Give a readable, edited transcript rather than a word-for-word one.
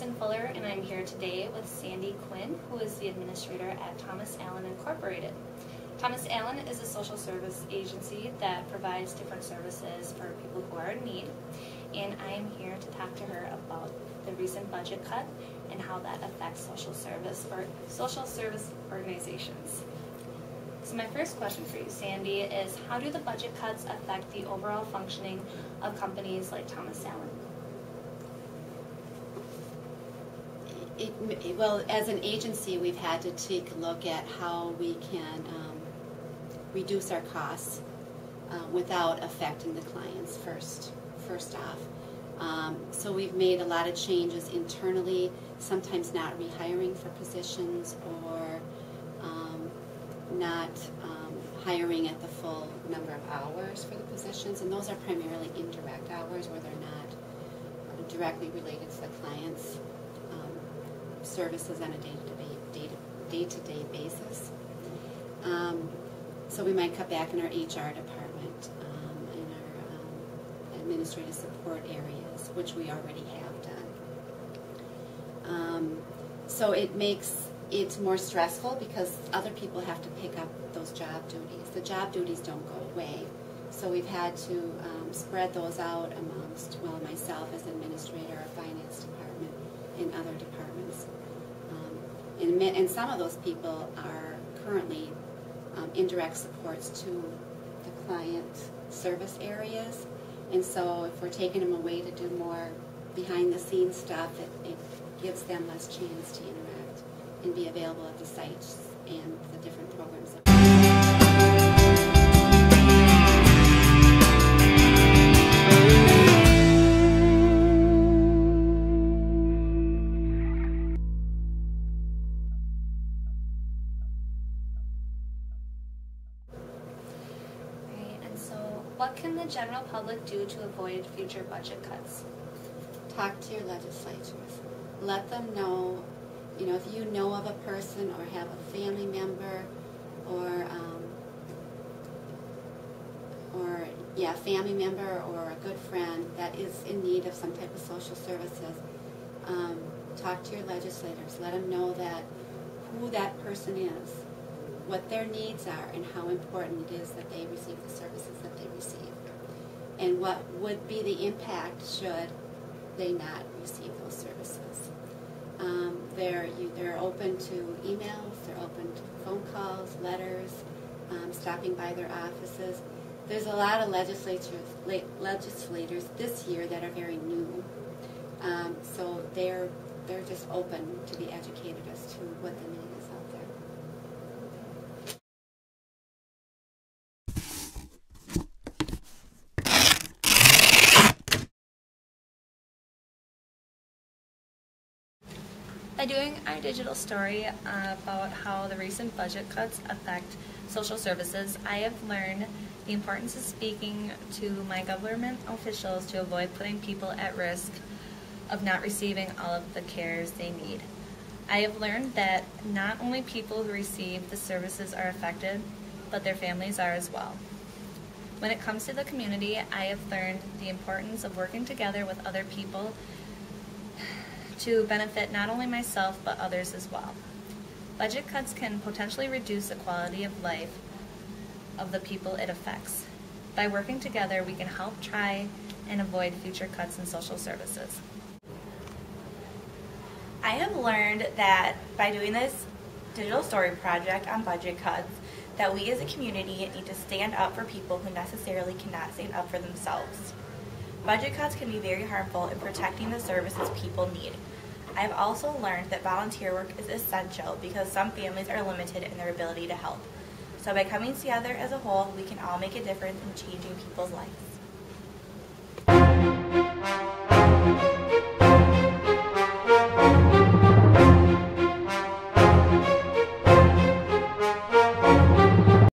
Kristen Fuller, and I'm here today with Sandy Quinn, who is the administrator at Thomas Allen Incorporated. Thomas Allen is a social service agency that provides different services for people who are in need, and I am here to talk to her about the recent budget cut and how that affects social service organizations. So my first question for you, Sandy, is how do the budget cuts affect the overall functioning of companies like Thomas Allen? Well, as an agency, we've had to take a look at how we can reduce our costs without affecting the clients first off. So we've made a lot of changes internally, sometimes not rehiring for positions or not hiring at the full number of hours for the positions, and those are primarily indirect hours where they're not directly related to the client's services on a day-to-day basis. So we might cut back in our HR department, in our administrative support areas, which we already have done. So it makes it more stressful because other people have to pick up those job duties. The job duties don't go away. So we've had to spread those out amongst, well, myself as administrator, our finance department, and other departments. And some of those people are currently indirect supports to the client service areas. And so if we're taking them away to do more behind-the-scenes stuff, it gives them less chance to interact and be available at the sites and the different programs. What can the general public do to avoid future budget cuts? Talk to your legislatures. Let them know, if you know of a person or have a family member or a good friend that is in need of some type of social services, talk to your legislators. Let them know that who that person is, what their needs are, and how important it is that they receive the services that they receive, and what would be the impact should they not receive those services. They're open to emails, they're open to phone calls, letters, stopping by their offices. There's a lot of legislators this year that are very new, so they're just open to be educated as to what the need is out there. By doing our digital story about how the recent budget cuts affect social services, I have learned the importance of speaking to my government officials to avoid putting people at risk of not receiving all of the cares they need. I have learned that not only people who receive the services are affected, but their families are as well. When it comes to the community, I have learned the importance of working together with other people to benefit not only myself but others as well. Budget cuts can potentially reduce the quality of life of the people it affects. By working together, we can help try and avoid future cuts in social services. I have learned that by doing this digital story project on budget cuts, that we as a community need to stand up for people who necessarily cannot stand up for themselves. Budget cuts can be very harmful in protecting the services people need. I have also learned that volunteer work is essential because some families are limited in their ability to help. So by coming together as a whole, we can all make a difference in changing people's lives.